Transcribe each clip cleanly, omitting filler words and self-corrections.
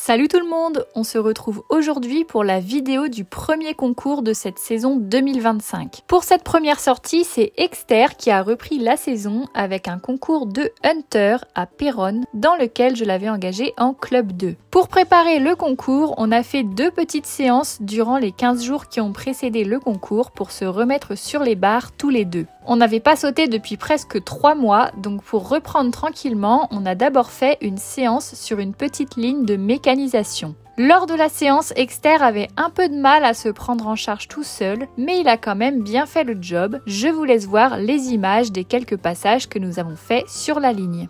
Salut tout le monde, on se retrouve aujourd'hui pour la vidéo du premier concours de cette saison 2025. Pour cette première sortie, c'est Exter qui a repris la saison avec un concours de Hunter à Péronne dans lequel je l'avais engagé en Club 2. Pour préparer le concours, on a fait 2 petites séances durant les 15 jours qui ont précédé le concours pour se remettre sur les barres tous les deux. On n'avait pas sauté depuis presque 3 mois, donc pour reprendre tranquillement, on a d'abord fait une séance sur une petite ligne de mécanisation. Lors de la séance, Exter avait un peu de mal à se prendre en charge tout seul, mais il a quand même bien fait le job. Je vous laisse voir les images des quelques passages que nous avons faits sur la ligne.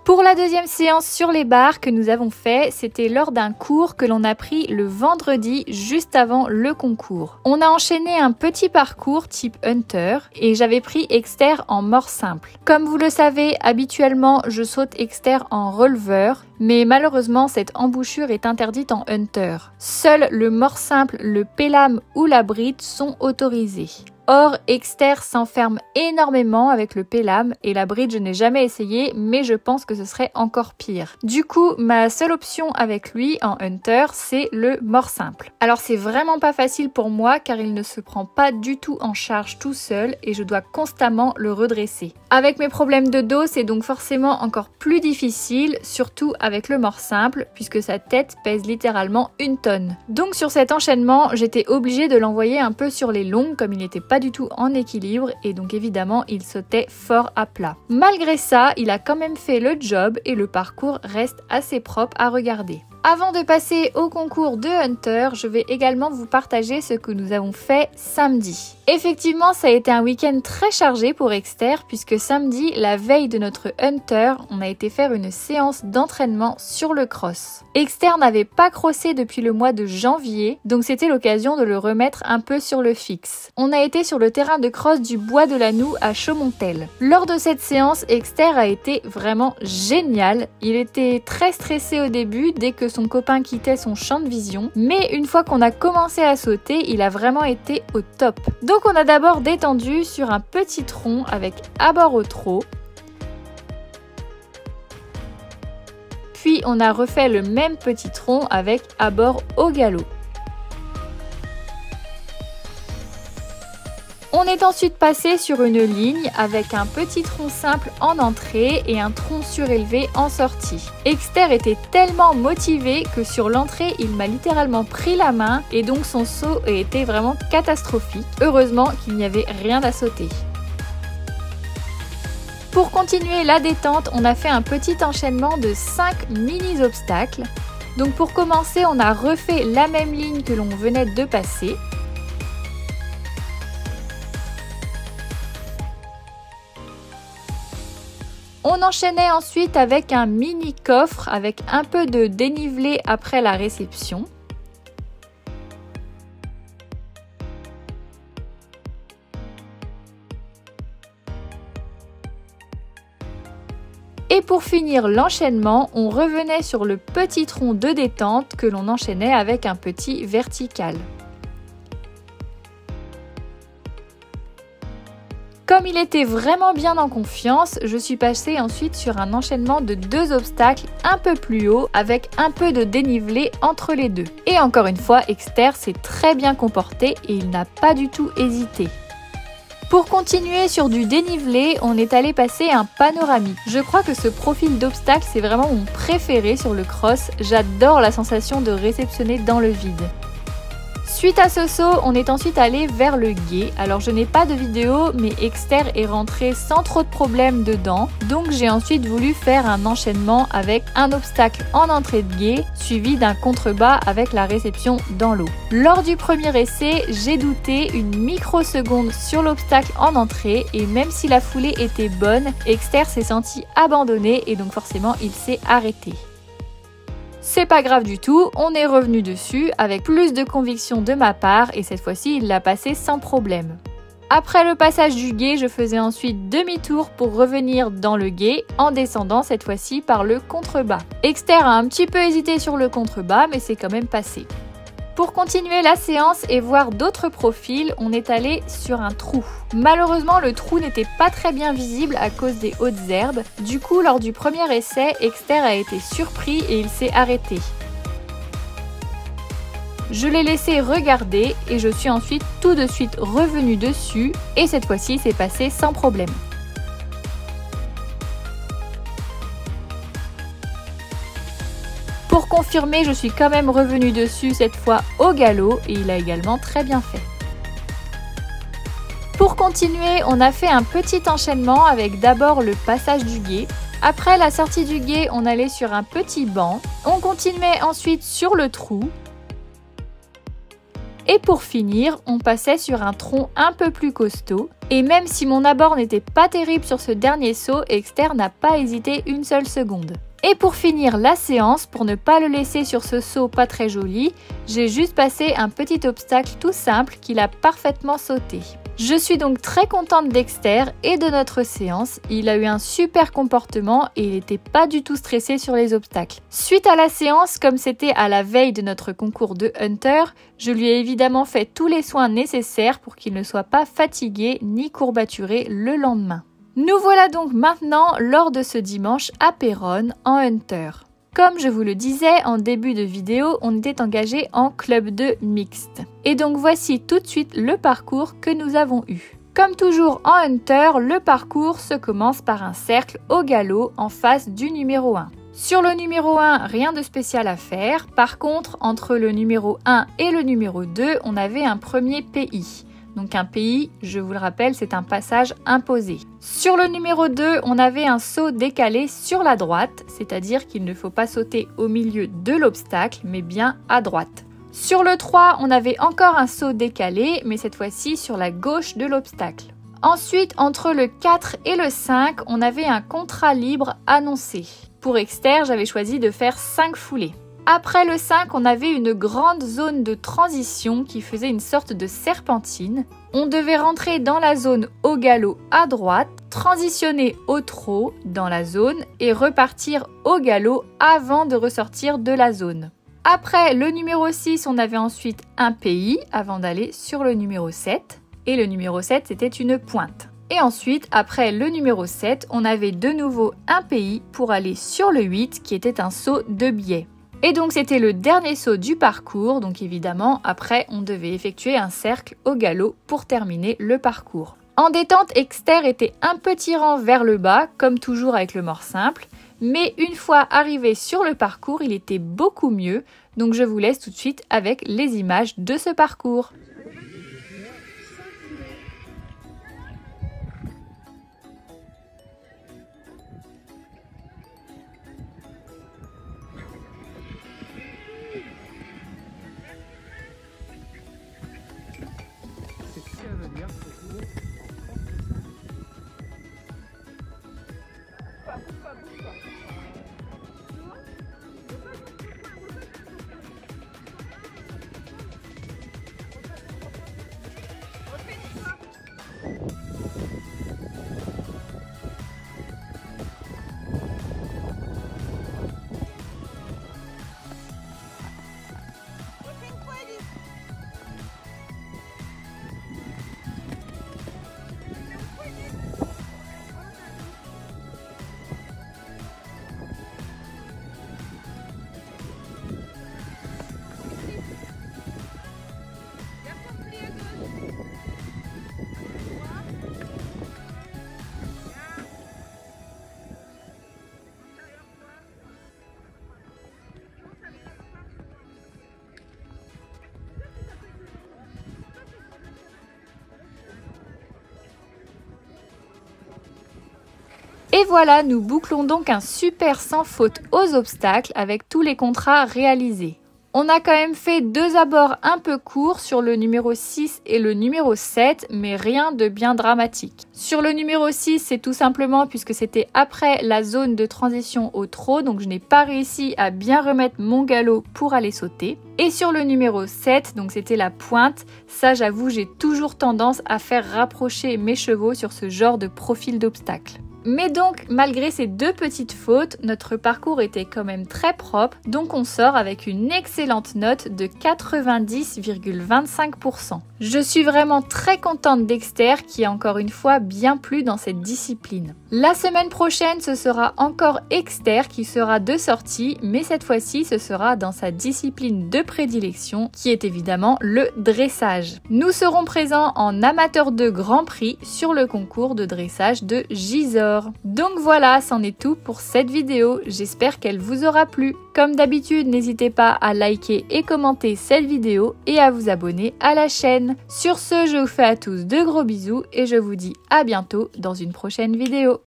Pour la deuxième séance sur les barres que nous avons fait, c'était lors d'un cours que l'on a pris le vendredi juste avant le concours. On a enchaîné un petit parcours type Hunter et j'avais pris Exter en mort simple. Comme vous le savez, habituellement je saute Exter en releveur, mais malheureusement cette embouchure est interdite en Hunter. Seul le mort simple, le pélam ou la bride sont autorisés. Or, Exter s'enferme énormément avec le pélam et la bride je n'ai jamais essayé mais je pense que ce serait encore pire. Du coup, ma seule option avec lui en Hunter, c'est le mort simple. Alors c'est vraiment pas facile pour moi car il ne se prend pas du tout en charge tout seul et je dois constamment le redresser. Avec mes problèmes de dos, c'est donc forcément encore plus difficile, surtout avec le mort simple puisque sa tête pèse littéralement 1 tonne. Donc sur cet enchaînement, j'étais obligée de l'envoyer un peu sur les longues comme il n'était pas du tout en équilibre et donc évidemment il sautait fort à plat. Malgré ça, il a quand même fait le job et le parcours reste assez propre à regarder. Avant de passer au concours de Hunter, je vais également vous partager ce que nous avons fait samedi. Effectivement, ça a été un week-end très chargé pour Exter puisque samedi, la veille de notre Hunter, on a été faire une séance d'entraînement sur le cross. Exter n'avait pas crossé depuis le mois de janvier, donc c'était l'occasion de le remettre un peu sur le fixe. On a été sur le terrain de cross du Bois de la Noue à Chaumontel. Lors de cette séance, Exter a été vraiment génial. Il était très stressé au début dès que son copain quittait son champ de vision, mais une fois qu'on a commencé à sauter, il a vraiment été au top. Donc on a d'abord détendu sur un petit tronc avec abord au trot, puis on a refait le même petit tronc avec abord au galop. On est ensuite passé sur une ligne avec un petit tronc simple en entrée et un tronc surélevé en sortie. Exter était tellement motivé que sur l'entrée, il m'a littéralement pris la main et donc son saut a été vraiment catastrophique. Heureusement qu'il n'y avait rien à sauter. Pour continuer la détente, on a fait un petit enchaînement de 5 mini-obstacles. Donc pour commencer, on a refait la même ligne que l'on venait de passer. On enchaînait ensuite avec un mini coffre avec un peu de dénivelé après la réception. Et pour finir l'enchaînement, on revenait sur le petit tronc de détente que l'on enchaînait avec un petit vertical. Comme il était vraiment bien en confiance, je suis passée ensuite sur un enchaînement de 2 obstacles un peu plus haut avec un peu de dénivelé entre les deux. Et encore une fois, Exter s'est très bien comporté et il n'a pas du tout hésité. Pour continuer sur du dénivelé, on est allé passer un panoramique. Je crois que ce profil d'obstacle, c'est vraiment mon préféré sur le cross. J'adore la sensation de réceptionner dans le vide. Suite à ce saut, on est ensuite allé vers le gué. Alors je n'ai pas de vidéo, mais Exter est rentré sans trop de problèmes dedans. Donc j'ai ensuite voulu faire un enchaînement avec un obstacle en entrée de gué, suivi d'un contrebas avec la réception dans l'eau. Lors du premier essai, j'ai douté une microseconde sur l'obstacle en entrée et même si la foulée était bonne, Exter s'est senti abandonné et donc forcément il s'est arrêté. C'est pas grave du tout, on est revenu dessus avec plus de conviction de ma part et cette fois-ci il l'a passé sans problème. Après le passage du gué, je faisais ensuite demi-tour pour revenir dans le gué en descendant cette fois-ci par le contrebas. Exter a un petit peu hésité sur le contrebas, mais c'est quand même passé. Pour continuer la séance et voir d'autres profils, on est allé sur un trou. Malheureusement, le trou n'était pas très bien visible à cause des hautes herbes. Du coup, lors du premier essai, Exter a été surpris et il s'est arrêté. Je l'ai laissé regarder et je suis ensuite tout de suite revenue dessus et cette fois-ci, c'est passé sans problème. Pour confirmer, je suis quand même revenue dessus cette fois au galop et il a également très bien fait. Pour continuer, on a fait un petit enchaînement avec d'abord le passage du gué. Après la sortie du gué, on allait sur un petit banc. On continuait ensuite sur le trou. Et pour finir, on passait sur un tronc un peu plus costaud. Et même si mon abord n'était pas terrible sur ce dernier saut, Exter n'a pas hésité une seule seconde. Et pour finir la séance, pour ne pas le laisser sur ce saut pas très joli, j'ai juste passé un petit obstacle tout simple qu'il a parfaitement sauté. Je suis donc très contente d'Exter et de notre séance, il a eu un super comportement et il n'était pas du tout stressé sur les obstacles. Suite à la séance, comme c'était à la veille de notre concours de Hunter, je lui ai évidemment fait tous les soins nécessaires pour qu'il ne soit pas fatigué ni courbaturé le lendemain. Nous voilà donc maintenant lors de ce dimanche à Péronne en Hunter. Comme je vous le disais en début de vidéo, on était engagé en club 2 mixte. Et donc voici tout de suite le parcours que nous avons eu. Comme toujours en Hunter, le parcours se commence par un cercle au galop en face du numéro 1. Sur le numéro 1, rien de spécial à faire. Par contre, entre le numéro 1 et le numéro 2, on avait un premier PI. Donc un PI, je vous le rappelle, c'est un passage imposé. Sur le numéro 2, on avait un saut décalé sur la droite, c'est-à-dire qu'il ne faut pas sauter au milieu de l'obstacle, mais bien à droite. Sur le 3, on avait encore un saut décalé, mais cette fois-ci sur la gauche de l'obstacle. Ensuite, entre le 4 et le 5, on avait un contrat libre annoncé. Pour Exter, j'avais choisi de faire 5 foulées. Après le 5, on avait une grande zone de transition qui faisait une sorte de serpentine. On devait rentrer dans la zone au galop à droite, transitionner au trot dans la zone et repartir au galop avant de ressortir de la zone. Après le numéro 6, on avait ensuite un PI avant d'aller sur le numéro 7. Et le numéro 7, c'était une pointe. Et ensuite, après le numéro 7, on avait de nouveau un PI pour aller sur le 8 qui était un saut de biais. Et donc c'était le dernier saut du parcours, donc évidemment après on devait effectuer un cercle au galop pour terminer le parcours. En détente, Exter était un peu tirant vers le bas, comme toujours avec le mort simple, mais une fois arrivé sur le parcours, il était beaucoup mieux, donc je vous laisse tout de suite avec les images de ce parcours. Et voilà, nous bouclons donc un super sans faute aux obstacles avec tous les contrats réalisés. On a quand même fait 2 abords un peu courts sur le numéro 6 et le numéro 7, mais rien de bien dramatique. Sur le numéro 6, c'est tout simplement puisque c'était après la zone de transition au trot, donc je n'ai pas réussi à bien remettre mon galop pour aller sauter. Et sur le numéro 7, donc c'était la pointe, ça j'avoue j'ai toujours tendance à faire rapprocher mes chevaux sur ce genre de profil d'obstacle. Mais donc, malgré ces 2 petites fautes, notre parcours était quand même très propre, donc on sort avec une excellente note de 90,25%. Je suis vraiment très contente d'Exter qui a encore une fois bien plu dans cette discipline. La semaine prochaine, ce sera encore Exter qui sera de sortie, mais cette fois-ci, ce sera dans sa discipline de prédilection, qui est évidemment le dressage. Nous serons présents en amateur de Grand Prix sur le concours de dressage de Gisors. Donc voilà, c'en est tout pour cette vidéo, j'espère qu'elle vous aura plu. Comme d'habitude, n'hésitez pas à liker et commenter cette vidéo et à vous abonner à la chaîne. Sur ce, je vous fais à tous de gros bisous et je vous dis à bientôt dans une prochaine vidéo.